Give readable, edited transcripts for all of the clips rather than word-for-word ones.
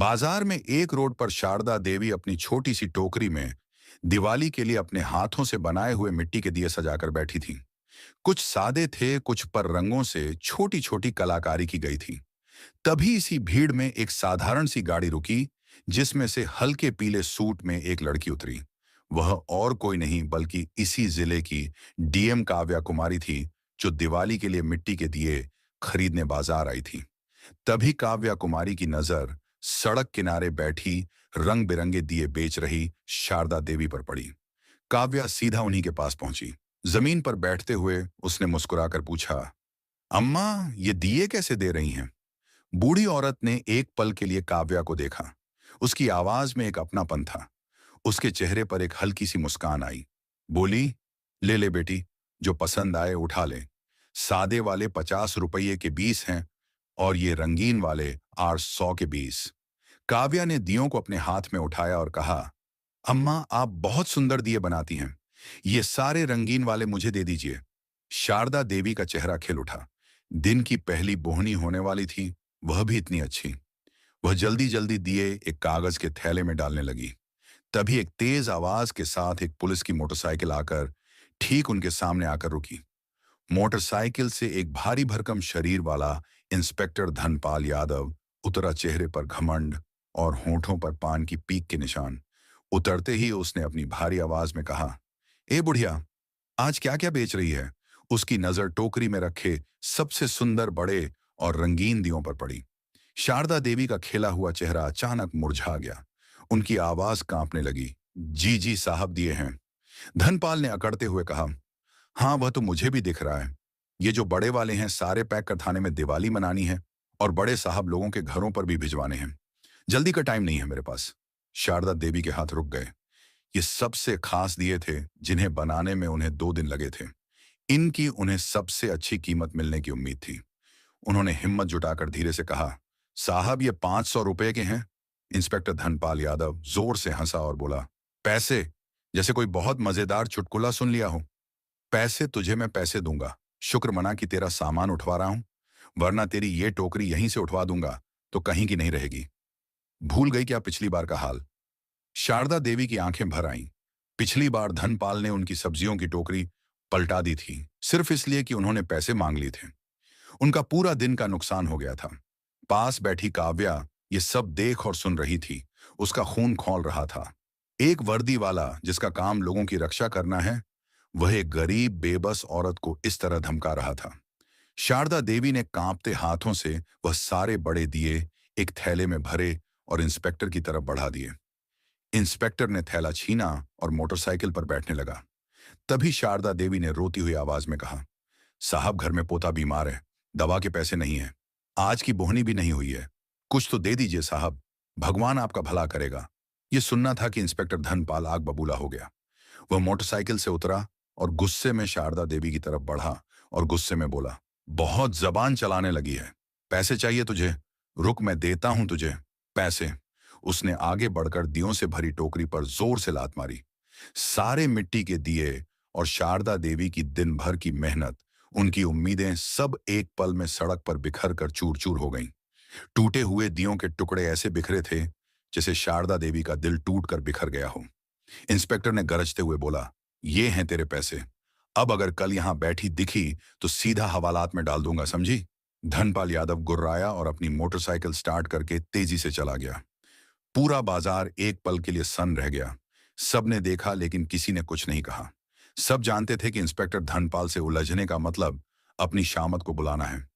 बाजार में एक रोड पर शारदा देवी अपनी छोटी सी टोकरी में दिवाली के लिए अपने हाथों से बनाए हुए मिट्टी के दिए सजाकर बैठी थीं। कुछ सादे थे, कुछ पर रंगों से छोटी छोटी कलाकारी की गई थी। तभी इसी भीड़ में एक साधारण सी गाड़ी रुकी, जिसमें से हल्के पीले सूट में एक लड़की उतरी। वह और कोई नहीं बल्कि इसी जिले की डीएम काव्या कुमारी थी, जो दिवाली के लिए मिट्टी के दिए खरीदने बाजार आई थी। तभी काव्या कुमारी की नजर सड़क किनारे बैठी रंग बिरंगे दिए बेच रही शारदा देवी पर पड़ी। काव्या सीधा उन्हीं के पास पहुंची। जमीन पर बैठते हुए उसने मुस्कुराकर पूछा, अम्मा, ये दिए कैसे दे रही हैं? बूढ़ी औरत ने एक पल के लिए काव्या को देखा। उसकी आवाज में एक अपनापन था। उसके चेहरे पर एक हल्की सी मुस्कान आई। बोली, ले ले बेटी, जो पसंद आए उठा ले। सादे वाले 50 रुपये के 20 हैं और ये रंगीन वाले 800 के 20। काव्या ने दियों को अपने हाथ में उठाया और कहा, अम्मा, आप बहुत सुंदर दिए बनाती हैं। ये सारे रंगीन वाले मुझे दे दीजिए। शारदा देवी का चेहरा खिल उठा। दिन की पहली बोहनी होने वाली थी, वह भी इतनी अच्छी। वह जल्दी जल्दी दिए एक कागज के थैले में डालने लगी। तभी एक तेज आवाज के साथ एक पुलिस की मोटरसाइकिल आकर ठीक उनके सामने आकर रुकी। मोटरसाइकिल से एक भारी भरकम शरीर वाला इंस्पेक्टर धनपाल यादव उतरा। चेहरे पर घमंड और होठों पर पान की पीक के निशान। उतरते ही उसने अपनी भारी आवाज में कहा, ए बुढ़िया, आज क्या क्या बेच रही है? उसकी नजर टोकरी में रखे सबसे सुंदर बड़े और रंगीन दियों पर पड़ी। शारदा देवी का खिला हुआ चेहरा अचानक मुरझा गया। उनकी आवाज कांपने लगी। जी जी साहब, दिए हैं। धनपाल ने अकड़ते हुए कहा, हाँ, वह तो मुझे भी दिख रहा है। ये जो बड़े वाले हैं सारे पैक कर थाने में दिवाली मनानी है और बड़े साहब लोगों के घरों पर भी भिजवाने हैं। जल्दी का टाइम नहीं है मेरे पास। शारदा देवी के हाथ रुक गए। ये सबसे खास दिए थे, जिन्हें बनाने में उन्हें 2 दिन लगे थे। इनकी उन्हें सबसे अच्छी कीमत मिलने की उम्मीद थी। उन्होंने हिम्मत जुटाकर धीरे से कहा, साहब, ये 500 रुपए के हैं। इंस्पेक्टर धनपाल यादव जोर से हंसा और बोला, पैसे? जैसे कोई बहुत मजेदार चुटकुला सुन लिया हो। पैसे तुझे मैं पैसे दूंगा। शुक्र मना कि तेरा सामान उठवा रहा हूं, वरना तेरी ये टोकरी यहीं से उठवा दूंगा तो कहीं की नहीं रहेगी। भूल गई क्या पिछली बार का हाल? शारदा देवी की आंखें भर आईं। पिछली बार धनपाल ने उनकी सब्जियों की टोकरी पलटा दी थी, सिर्फ इसलिए कि उन्होंने पैसे मांग लिए थे। उनका पूरा दिन का नुकसान हो गया था। पास बैठी काव्या ये सब देख और सुन रही थी। उसका खून खौल रहा था। एक वर्दी वाला जिसका काम लोगों की रक्षा करना है, वह एक गरीब बेबस औरत को इस तरह धमका रहा था। शारदा देवी ने कांपते हाथों से वह सारे बड़े दिए एक थैले में भरे और इंस्पेक्टर की तरफ बढ़ा दिए। इंस्पेक्टर ने थैला छीना और मोटरसाइकिल पर बैठने लगा। तभी शारदा देवी ने रोती हुई आवाज में कहा, साहब, घर में पोता बीमार है, दवा के पैसे नहीं है, आज की बोहनी भी नहीं हुई है। कुछ तो दे दीजिए साहब, भगवान आपका भला करेगा। ये सुनना था कि इंस्पेक्टर धनपाल आग बबूला हो गया। वह मोटरसाइकिल से उतरा और गुस्से में शारदा देवी की तरफ बढ़ा और गुस्से में बोला, बहुत जबान चलाने लगी है। पैसे चाहिए तुझे? रुक, मैं देता हूं तुझे पैसे। उसने आगे बढ़कर दियों से भरी टोकरी पर जोर से लात मारी। सारे मिट्टी के दिए और शारदा देवी की दिन भर की मेहनत, उनकी उम्मीदें सब एक पल में सड़क पर बिखर कर चूर चूर हो गईं। टूटे हुए दियों के टुकड़े ऐसे बिखरे थे जैसे शारदा देवी का दिल टूट कर बिखर गया हो। इंस्पेक्टर ने गरजते हुए बोला, ये हैं तेरे पैसे। अब अगर कल यहां बैठी दिखी तो सीधा हवालात में डाल दूंगा, समझी? धनपाल यादव गुर्राया और अपनी मोटरसाइकिल स्टार्ट करके तेजी से चला गया। पूरा बाजार एक पल के लिए सन्न रह गया। सबने देखा लेकिन किसी ने कुछ नहीं कहा। सब जानते थे कि इंस्पेक्टर धनपाल से उलझने का मतलब अपनी शामत को बुलाना है।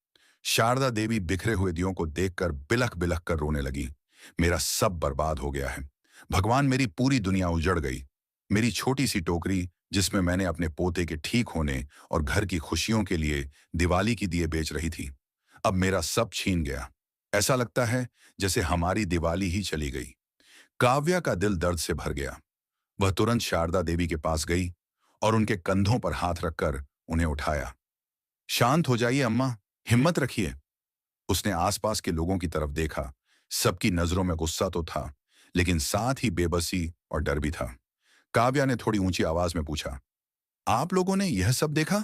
शारदा देवी बिखरे हुए दियों को देखकर बिलख बिलख कर रोने लगी। मेरा सब बर्बाद हो गया है भगवान, मेरी पूरी दुनिया उजड़ गई। मेरी छोटी सी टोकरी जिसमें मैंने अपने पोते के ठीक होने और घर की खुशियों के लिए दिवाली की दिए बेच रही थी, अब मेरा सब छीन गया। ऐसा लगता है जैसे हमारी दिवाली ही चली गई। काव्या का दिल दर्द से भर गया। वह तुरंत शारदा देवी के पास गई और उनके कंधों पर हाथ रखकर उन्हें उठाया। शांत हो जाइए अम्मा, हिम्मत रखिए। उसने आसपास के लोगों की तरफ देखा। सबकी नजरों में गुस्सा तो था, लेकिन साथ ही बेबसी और डर भी था। काव्या ने थोड़ी ऊंची आवाज में पूछा, आप लोगों ने यह सब देखा?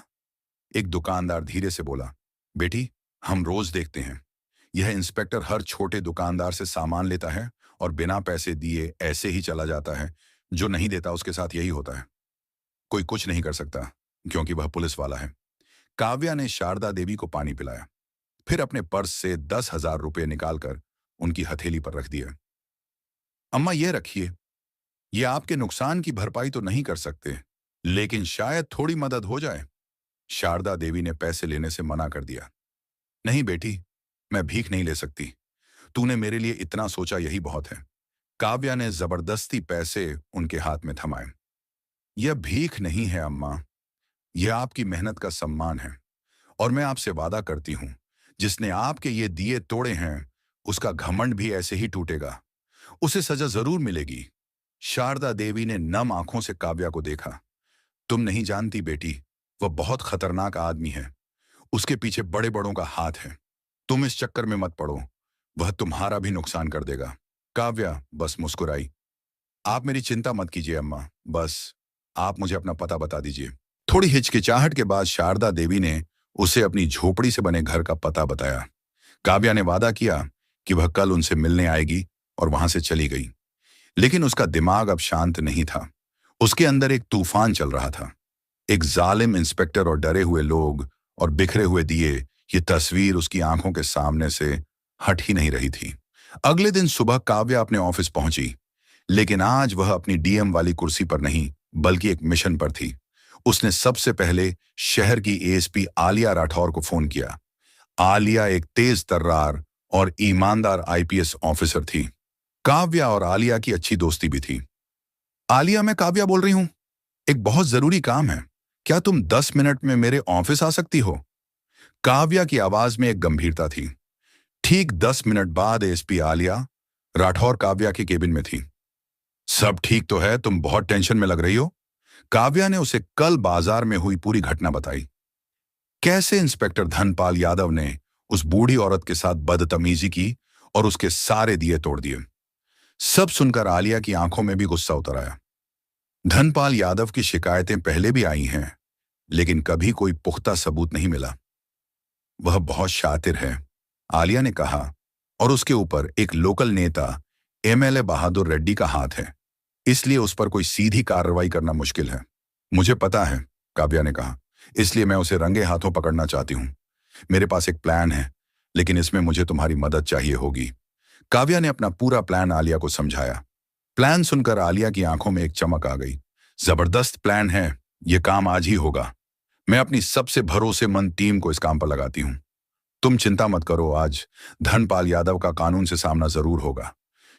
एक दुकानदार धीरे से बोला, बेटी, हम रोज देखते हैं। यह इंस्पेक्टर हर छोटे दुकानदार से सामान लेता है और बिना पैसे दिए ऐसे ही चला जाता है। जो नहीं देता उसके साथ यही होता है। कोई कुछ नहीं कर सकता क्योंकि वह पुलिस वाला है। काव्या ने शारदा देवी को पानी पिलाया, फिर अपने पर्स से 10,000 रुपये निकालकर उनकी हथेली पर रख दिया। अम्मा ये रखिए, ये आपके नुकसान की भरपाई तो नहीं कर सकते, लेकिन शायद थोड़ी मदद हो जाए। शारदा देवी ने पैसे लेने से मना कर दिया। नहीं बेटी, मैं भीख नहीं ले सकती। तूने मेरे लिए इतना सोचा यही बहुत है। काव्या ने जबरदस्ती पैसे उनके हाथ में थमाए। यह भीख नहीं है अम्मा, यह आपकी मेहनत का सम्मान है। और मैं आपसे वादा करती हूं, जिसने आपके ये दिए तोड़े हैं उसका घमंड भी ऐसे ही टूटेगा। उसे सजा जरूर मिलेगी। शारदा देवी ने नम आंखों से काव्या को देखा। तुम नहीं जानती बेटी, वह बहुत खतरनाक आदमी है। उसके पीछे बड़े बड़ों का हाथ है। तुम इस चक्कर में मत पड़ो, वह तुम्हारा भी नुकसान कर देगा। काव्या बस मुस्कुराई। आप मेरी चिंता मत कीजिए अम्मा, बस आप मुझे अपना पता बता दीजिए। थोड़ी हिचकिचाहट के बाद शारदा देवी ने उसे अपनी झोपड़ी से बने घर का पता बताया। काव्या ने वादा किया कि वह कल उनसे मिलने आएगी और वहां से चली गई। लेकिन उसका दिमाग अब शांत नहीं था। उसके अंदर एक तूफान चल रहा था। एक जालिम इंस्पेक्टर और डरे हुए लोग और बिखरे हुए दिए, ये तस्वीर उसकी आंखों के सामने से हट ही नहीं रही थी। अगले दिन सुबह काव्या अपने ऑफिस पहुंची, लेकिन आज वह अपनी डीएम वाली कुर्सी पर नहीं बल्कि एक मिशन पर थी। उसने सबसे पहले शहर की एएसपी आलिया राठौर को फोन किया। आलिया एक तेज तर्रार और ईमानदार आईपीएस ऑफिसर थी। काव्या और आलिया की अच्छी दोस्ती भी थी। आलिया, मैं काव्या बोल रही हूं, एक बहुत जरूरी काम है। क्या तुम 10 मिनट में मेरे ऑफिस आ सकती हो? काव्या की आवाज में एक गंभीरता थी। ठीक 10 मिनट बाद एएसपी आलिया राठौर काव्या के केबिन में थी। सब ठीक तो है, तुम बहुत टेंशन में लग रही हो। काव्या ने उसे कल बाजार में हुई पूरी घटना बताई। कैसे इंस्पेक्टर धनपाल यादव ने उस बूढ़ी औरत के साथ बदतमीजी की और उसके सारे दिए तोड़ दिए। सब सुनकर आलिया की आंखों में भी गुस्सा उतर आया। धनपाल यादव की शिकायतें पहले भी आई हैं, लेकिन कभी कोई पुख्ता सबूत नहीं मिला। वह बहुत शातिर है, आलिया ने कहा, और उसके ऊपर एक लोकल नेता एमएलए बहादुर रेड्डी का हाथ है, इसलिए उस पर कोई सीधी कार्रवाई करना मुश्किल है। मुझे पता है, काव्या ने कहा, इसलिए मैं उसे रंगे हाथों पकड़ना चाहती हूं। मेरे पास एक प्लान है, लेकिन इसमें मुझे तुम्हारी मदद चाहिए होगी। काव्या ने अपना पूरा प्लान आलिया को समझाया। प्लान सुनकर आलिया की आंखों में एक चमक आ गई। जबरदस्त प्लान है, यह काम आज ही होगा। मैं अपनी सबसे भरोसेमंद टीम को इस काम पर लगाती हूं। तुम चिंता मत करो, आज धनपाल यादव का कानून से सामना जरूर होगा।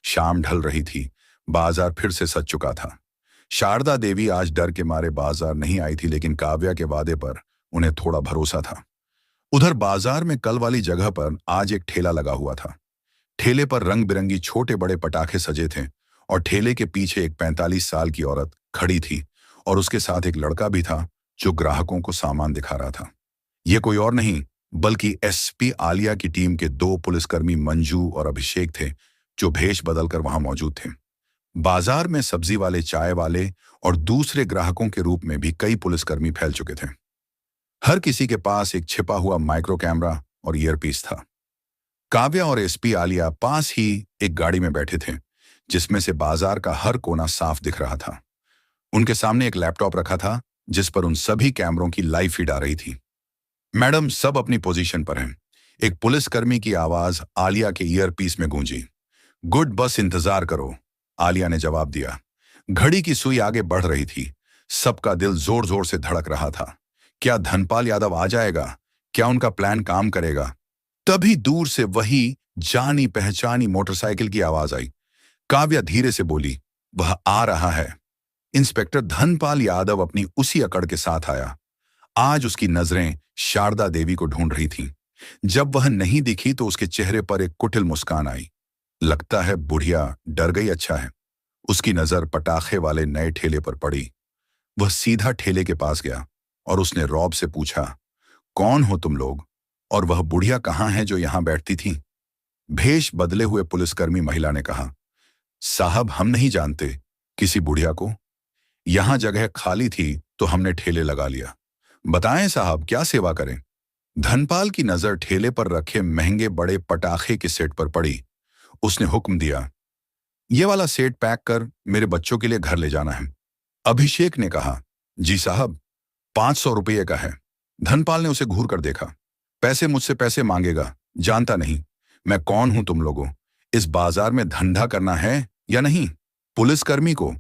शाम ढल रही थी, बाजार फिर से सज चुका था। शारदा देवी आज डर के मारे बाजार नहीं आई थी, लेकिन काव्या के वादे पर उन्हें थोड़ा भरोसा था। उधर बाजार में कल वाली जगह पर आज एक ठेला लगा हुआ था। ठेले पर रंग बिरंगी छोटे बड़े पटाखे सजे थे और ठेले के पीछे एक 45 साल की औरत खड़ी थी और उसके साथ एक लड़का भी था जो ग्राहकों को सामान दिखा रहा था। ये कोई और नहीं बल्कि एसपी आलिया की टीम के 2 पुलिसकर्मी मंजू और अभिषेक थे, जो भेष बदलकर वहां मौजूद थे। बाजार में सब्जी वाले, चाय वाले और दूसरे ग्राहकों के रूप में भी कई पुलिसकर्मी फैल चुके थे। हर किसी के पास एक छिपा हुआ माइक्रो कैमरा और ईयरपीस था। काव्या और एसपी आलिया पास ही एक गाड़ी में बैठे थे, जिसमें से बाजार का हर कोना साफ दिख रहा था। उनके सामने एक लैपटॉप रखा था, जिस पर उन सभी कैमरों की लाइव फीड आ रही थी। मैडम, सब अपनी पोजीशन पर हैं। एक पुलिसकर्मी की आवाज आलिया के ईयरपीस में गूंजी। गुड, बस इंतजार करो, आलिया ने जवाब दिया। घड़ी की सुई आगे बढ़ रही थी। सबका दिल जोर जोर से धड़क रहा था। क्या धनपाल यादव आ जाएगा? क्या उनका प्लान काम करेगा? तभी दूर से वही जानी पहचानी मोटरसाइकिल की आवाज आई। काव्या धीरे से बोली, वह आ रहा है। इंस्पेक्टर धनपाल यादव अपनी उसी अकड़ के साथ आया। आज उसकी नजरें शारदा देवी को ढूंढ रही थीं। जब वह नहीं दिखी तो उसके चेहरे पर एक कुटिल मुस्कान आई। लगता है बुढ़िया डर गई, अच्छा है। उसकी नजर पटाखे वाले नए ठेले पर पड़ी। वह सीधा ठेले के पास गया और उसने रौब से पूछा, कौन हो तुम लोग और वह बुढ़िया कहाँ है जो यहां बैठती थी? भेष बदले हुए पुलिसकर्मी महिला ने कहा, साहब, हम नहीं जानते किसी बुढ़िया को। यहां जगह खाली थी तो हमने ठेले लगा लिया। बताएं साहब, क्या सेवा करें? धनपाल की नजर ठेले पर रखे महंगे बड़े पटाखे के सेट पर पड़ी। उसने हुक्म दिया, ये वाला सेट पैक कर मेरे बच्चों के लिए घर ले जाना है। अभिषेक ने कहा, जी साहब, 500 रुपये का है। धनपाल ने उसे घूर कर देखा। पैसे मुझसे पैसे मांगेगा, जानता नहीं मैं कौन हूं तुम लोगों। इस बाजार में धंधा करना है या नहीं? पुलिसकर्मी को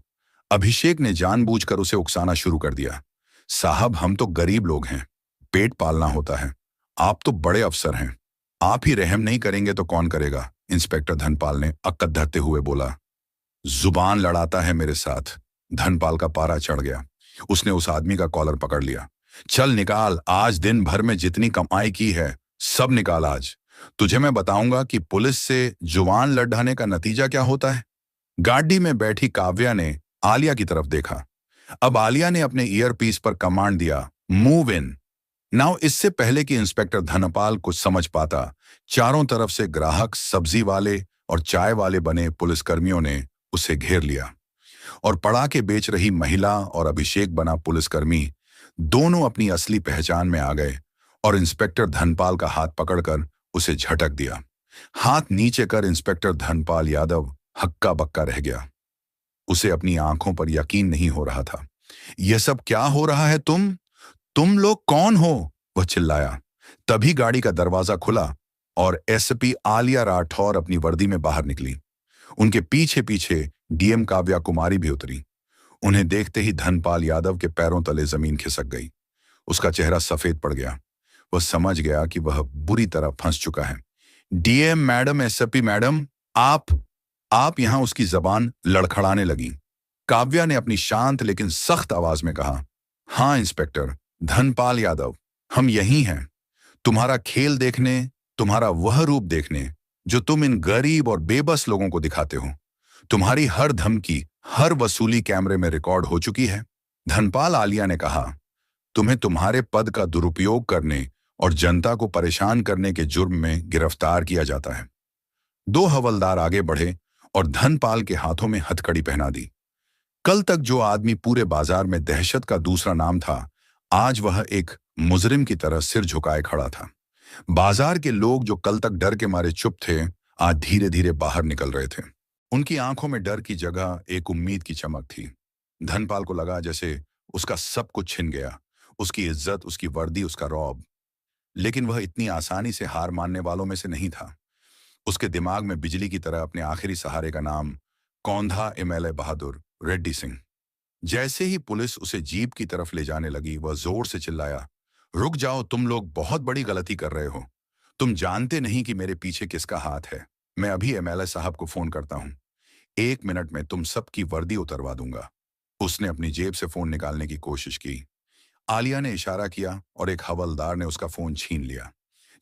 अभिषेक ने जानबूझकर उसे उकसाना शुरू कर दिया। साहब, हम तो गरीब लोग हैं, पेट पालना होता है। आप तो बड़े अफसर हैं, आप ही रहम नहीं करेंगे तो कौन करेगा? इंस्पेक्टर धनपाल ने अक्कत धरते हुए बोला। जुबान लड़ाता है मेरे साथ। धनपाल का पारा चढ़ गया। उसने उस आदमी का कॉलर पकड़ लिया। चल निकाल, आज दिन भर में जितनी कमाई की है सब निकाल आज। तुझे मैं बताऊंगा कि पुलिस से जुबान लड़ाने का नतीजा क्या होता है। गाड़ी में बैठी काव्या ने आलिया की तरफ देखा। अब आलिया ने अपने ईयरपीस पर कमांड दिया, मूव इन नाउ। इससे पहले कि इंस्पेक्टर धनपाल कुछ समझ पाता, चारों तरफ से ग्राहक, सब्जी वाले और चाय वाले बने पुलिसकर्मियों ने उसे घेर लिया। और पड़ाके बेच रही महिला और अभिषेक बना पुलिसकर्मी दोनों अपनी असली पहचान में आ गए और इंस्पेक्टर धनपाल का हाथ पकड़कर उसे झटक दिया। हाथ नीचे कर इंस्पेक्टर धनपाल यादव हक्का बक्का रह गया। उसे अपनी आंखों पर यकीन नहीं हो रहा था। यह सब क्या हो रहा है? तुम लोग कौन हो? वह चिल्लाया। तभी गाड़ी का दरवाजा खुला और एसपी आलिया राठौर अपनी वर्दी में बाहर निकली। उनके पीछे पीछे डीएम काव्या कुमारी भी उतरी। उन्हें देखते ही धनपाल यादव के पैरों तले जमीन खिसक गई। उसका चेहरा सफेद पड़ गया। वह समझ गया कि वह बुरी तरह फंस चुका है। डीएम मैडम, एसपी मैडम, आप यहां? उसकी जबान लड़खड़ाने लगी। काव्या ने अपनी शांत लेकिन सख्त आवाज में कहा, हाँ इंस्पेक्टर धनपाल यादव, हम यही हैं। तुम्हारा खेल देखने, तुम्हारा वह रूप देखने जो तुम इन गरीब और बेबस लोगों को दिखाते हो। तुम्हारी हर धमकी, हर वसूली कैमरे में रिकॉर्ड हो चुकी है। धनपाल आलिया ने कहा, तुम्हें तुम्हारे पद का दुरुपयोग करने और जनता को परेशान करने के जुर्म में गिरफ्तार किया जाता है। दो हवलदार आगे बढ़े और धनपाल के हाथों में हथकड़ी पहना दी। कल तक जो आदमी पूरे बाजार में दहशत का दूसरा नाम था, आज वह एक मुजरिम की तरह सिर झुकाए खड़ा था। बाजार के लोग जो कल तक डर के मारे चुप थे, आज धीरे धीरे बाहर निकल रहे थे। उनकी आंखों में डर की जगह एक उम्मीद की चमक थी। धनपाल को लगा जैसे उसका सब कुछ छिन गया, उसकी इज्जत, उसकी वर्दी, उसका रौब। लेकिन वह इतनी आसानी से हार मानने वालों में से नहीं था। उसके दिमाग में बिजली की तरह अपने आखिरी सहारे का नाम, कौंधा एमएलए बहादुर रेड्डी सिंह। जैसे ही पुलिस उसे जीप की तरफ ले जाने लगी, वह जोर से चिल्लाया, रुक जाओ, तुम लोग बहुत बड़ी गलती कर रहे हो। तुम जानते नहीं कि मेरे पीछे किसका हाथ है। मैं अभी एमएलए साहब को फोन करता हूं। 1 मिनट में तुम सबकी वर्दी उतरवा दूंगा। उसने अपनी जेब से फोन निकालने की कोशिश की। आलिया ने इशारा किया और एक हवलदार ने उसका फोन छीन लिया।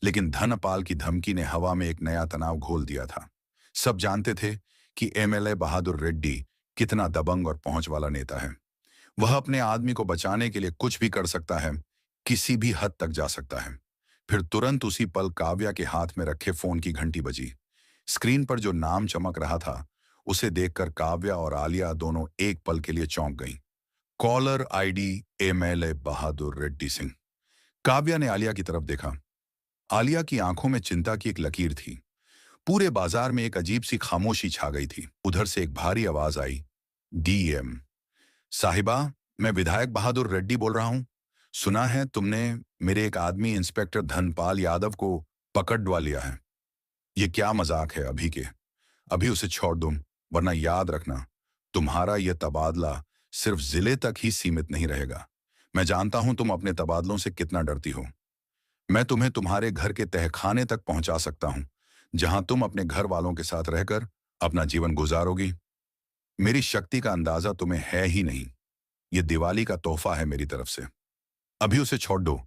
लेकिन धनपाल की धमकी ने हवा में एक नया तनाव घोल दिया था। सब जानते थे कि एमएलए बहादुर रेड्डी कितना दबंग और पहुंच वाला नेता है। वह अपने आदमी को बचाने के लिए कुछ भी कर सकता है, किसी भी हद तक जा सकता है। फिर तुरंत उसी पल काव्या के हाथ में रखे फोन की घंटी बजी। स्क्रीन पर जो नाम चमक रहा था, उसे देखकर काव्या और आलिया दोनों एक पल के लिए चौंक गईं। कॉलर आईडी एमएलए बहादुर रेड्डी सिंह। काव्या ने आलिया की तरफ देखा। आलिया की आंखों में चिंता की एक लकीर थी। पूरे बाजार में एक अजीब सी खामोशी छा गई थी। उधर से एक भारी आवाज आई, डीएम साहिबा, मैं विधायक बहादुर रेड्डी बोल रहा हूं। सुना है तुमने मेरे एक आदमी इंस्पेक्टर धनपाल यादव को पकड़वा लिया है। ये क्या मजाक है? अभी उसे छोड़ दूं, वरना याद रखना, तुम्हारा यह तबादला सिर्फ जिले तक ही सीमित नहीं रहेगा। मैं जानता हूं तुम अपने तबादलों से कितना डरती हो। मैं तुम्हें तुम्हारे घर के तहखाने तक पहुंचा सकता हूं, जहां तुम अपने घर वालों के साथ रहकर अपना जीवन गुजारोगी। मेरी शक्ति का अंदाजा तुम्हें है ही नहीं। यह दिवाली का तोहफा है मेरी तरफ से। अभी उसे छोड़ दो,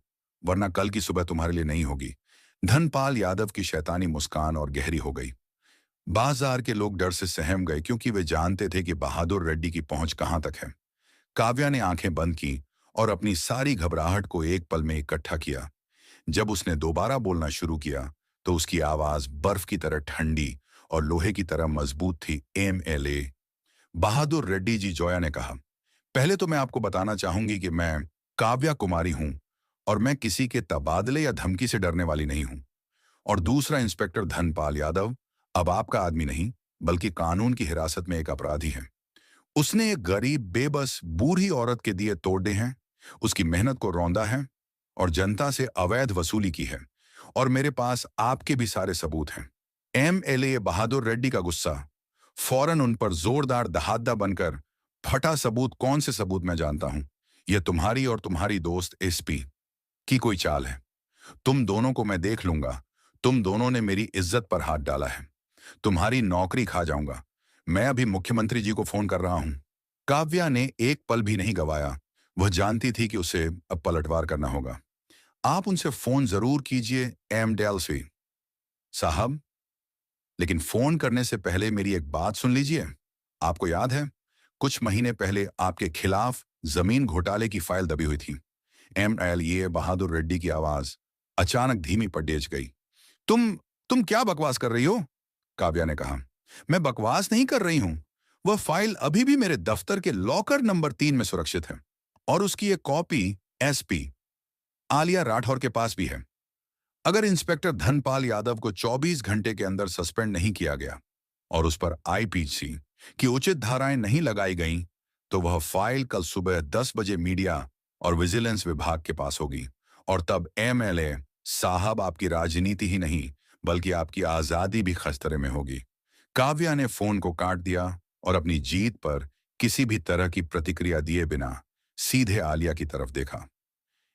वरना कल की सुबह तुम्हारे लिए नहीं होगी। धनपाल यादव की शैतानी मुस्कान और गहरी हो गई। बाजार के लोग डर से सहम गए, क्योंकि वे जानते थे कि बहादुर रेड्डी की पहुंच कहां तक है। काव्या ने आंखें बंद की और अपनी सारी घबराहट को एक पल में इकट्ठा किया। जब उसने दोबारा बोलना शुरू किया, तो उसकी आवाज बर्फ की तरह ठंडी और लोहे की तरह मजबूत थी। एमएलए बहादुर रेड्डी जी, जोया ने कहा, पहले तो मैं आपको बताना चाहूंगी कि मैं काव्या कुमारी हूं और मैं किसी के तबादले या धमकी से डरने वाली नहीं हूं। और दूसरा इंस्पेक्टर धनपाल यादव अब आपका आदमी नहीं, बल्कि कानून की हिरासत में एक अपराधी है। उसने एक गरीब बेबस बूढ़ी औरत के दिए तोड़े हैं, उसकी मेहनत को रौंदा है और जनता से अवैध वसूली की है। और मेरे पास आपके भी सारे सबूत हैं। एमएलए बहादुर रेड्डी का गुस्सा फौरन उन पर जोरदार दहाड़ा बनकर फटा। सबूत? कौन से सबूत? मैं जानता हूं, यह तुम्हारी और तुम्हारी दोस्त एसपी की कोई चाल है। तुम दोनों को मैं देख लूंगा। तुम दोनों ने मेरी इज्जत पर हाथ डाला है। तुम्हारी नौकरी खा जाऊंगा। मैं अभी मुख्यमंत्री जी को फोन कर रहा हूं। काव्या ने एक पल भी नहीं गवाया। वह जानती थी कि उसे अब पलटवार करना होगा। आप उनसे फोन जरूर कीजिए एमडेलसी साहब, लेकिन फोन करने से पहले मेरी एक बात सुन लीजिए। आपको याद है, कुछ महीने पहले आपके खिलाफ जमीन घोटाले की फाइल दबी हुई थी। एमएलए बहादुर रेड्डी की आवाज अचानक धीमी पर डेज गई। तुम क्या बकवास कर रही हो? काव्या ने कहा। मैं बकवास नहीं कर रही हूं। वह फाइल अभी भी मेरे दफ्तर के लॉकर नंबर 3 में सुरक्षित है और उसकी एक कॉपी एसपी आलिया राठौर के पास भी है। अगर इंस्पेक्टर धनपाल यादव को 24 घंटे के अंदर सस्पेंड नहीं किया गया और उस पर आईपीसी की उचित धाराएं नहीं लगाई गईं, तो वह फाइल कल सुबह 10 बजे मीडिया और विजिलेंस विभाग के पास होगी। और तब एमएलए साहब, आपकी राजनीति ही नहीं बल्कि आपकी आजादी भी खतरे में होगी। काव्या ने फोन को काट दिया और अपनी जीत पर किसी भी तरह की प्रतिक्रिया दिए बिना सीधे आलिया की तरफ देखा।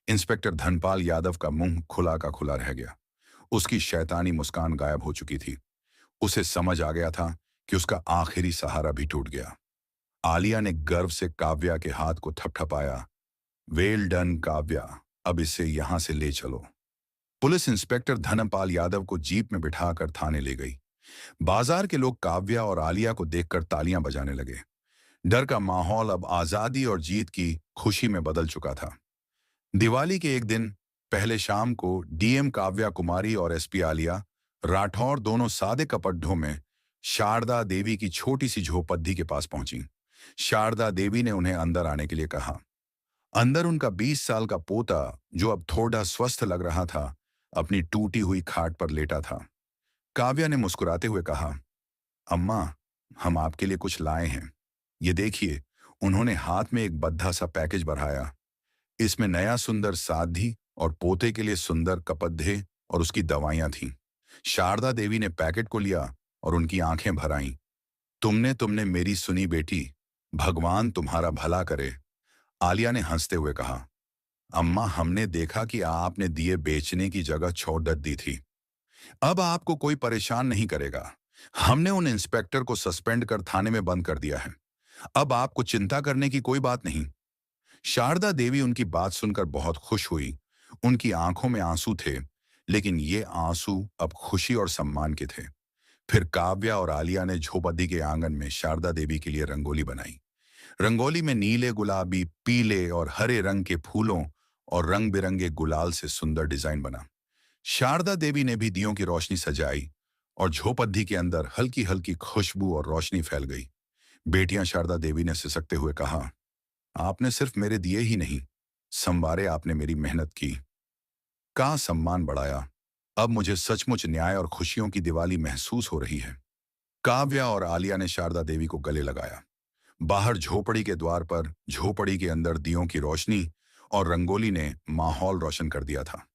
इंस्पेक्टर धनपाल यादव का मुंह खुला का खुला रह गया। उसकी शैतानी मुस्कान गायब हो चुकी थी। उसे समझ आ गया था कि उसका आखिरी सहारा भी टूट गया। आलिया ने गर्व से काव्या के हाथ को थपथपाया। वेल डन काव्या, अब इसे यहां से ले चलो। पुलिस इंस्पेक्टर धनपाल यादव को जीप में बिठाकर थाने ले गई। बाजार के लोग काव्या और आलिया को देखकर तालियां बजाने लगे। डर का माहौल अब आजादी और जीत की खुशी में बदल चुका था। दिवाली के एक दिन पहले शाम को डीएम काव्या कुमारी और एसपी आलिया राठौर दोनों सादे कपड़ों में शारदा देवी की छोटी सी झोपड़ी के पास पहुंची। शारदा देवी ने उन्हें अंदर आने के लिए कहा। अंदर उनका 20 साल का पोता, जो अब थोड़ा स्वस्थ लग रहा था, अपनी टूटी हुई खाट पर लेटा था। काव्या ने मुस्कुराते हुए कहा, अम्मा, हम आपके लिए कुछ लाए हैं। ये देखिए। उन्होंने हाथ में एक बद्धा सा पैकेज बढ़ाया। इसमें नया सुंदर साधी और पोते के लिए सुंदर कपड़े और उसकी दवाइयां थीं। शारदा देवी ने पैकेट को लिया और उनकी आंखें भर आईं। तुमने तुमने मेरी सुनी बेटी, भगवान तुम्हारा भला करे। आलिया ने हंसते हुए कहा, अम्मा, हमने देखा कि आपने दिए बेचने की जगह छोड़ दी थी। अब आपको कोई परेशान नहीं करेगा। हमने उन इंस्पेक्टर को सस्पेंड कर थाने में बंद कर दिया है। अब आपको चिंता करने की कोई बात नहीं। शारदा देवी उनकी बात सुनकर बहुत खुश हुई। उनकी आंखों में आंसू थे, लेकिन ये आंसू अब खुशी और सम्मान के थे। फिर काव्या और आलिया ने झोपड़ी के आंगन में शारदा देवी के लिए रंगोली बनाई। रंगोली में नीले, गुलाबी, पीले और हरे रंग के फूलों और रंग बिरंगे गुलाल से सुंदर डिजाइन बना। शारदा देवी ने भी दियों की रोशनी सजाई और झोपड़ी के अंदर हल्की हल्की खुशबू और रोशनी फैल गई। बेटियां, शारदा देवी ने सिसकते हुए कहा, आपने सिर्फ मेरे दिए ही नहीं, संवारे। आपने मेरी मेहनत की का सम्मान बढ़ाया। अब मुझे सचमुच न्याय और खुशियों की दिवाली महसूस हो रही है। काव्या और आलिया ने शारदा देवी को गले लगाया। बाहर झोपड़ी के द्वार पर, झोपड़ी के अंदर दियों की रोशनी और रंगोली ने माहौल रोशन कर दिया था।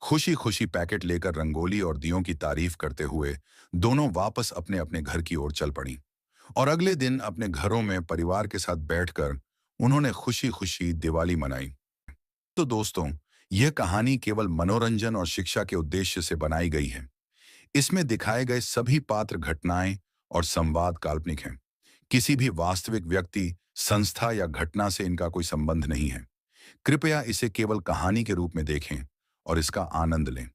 खुशी खुशी पैकेट लेकर रंगोली और दियों की तारीफ करते हुए दोनों वापस अपने अपने घर की ओर चल पड़ी। और अगले दिन अपने घरों में परिवार के साथ बैठकर उन्होंने खुशी खुशी दिवाली मनाई। तो दोस्तों, यह कहानी केवल मनोरंजन और शिक्षा के उद्देश्य से बनाई गई है। इसमें दिखाए गए सभी पात्र, घटनाएं और संवाद काल्पनिक हैं। किसी भी वास्तविक व्यक्ति, संस्था या घटना से इनका कोई संबंध नहीं है। कृपया इसे केवल कहानी के रूप में देखें और इसका आनंद लें।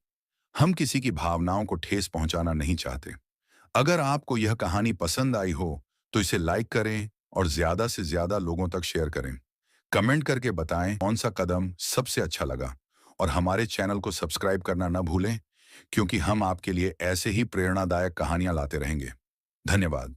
हम किसी की भावनाओं को ठेस पहुंचाना नहीं चाहते। अगर आपको यह कहानी पसंद आई हो तो इसे लाइक करें और ज्यादा से ज्यादा लोगों तक शेयर करें। कमेंट करके बताएं कौन सा कदम सबसे अच्छा लगा। और हमारे चैनल को सब्सक्राइब करना न भूलें, क्योंकि हम आपके लिए ऐसे ही प्रेरणादायक कहानियां लाते रहेंगे। धन्यवाद।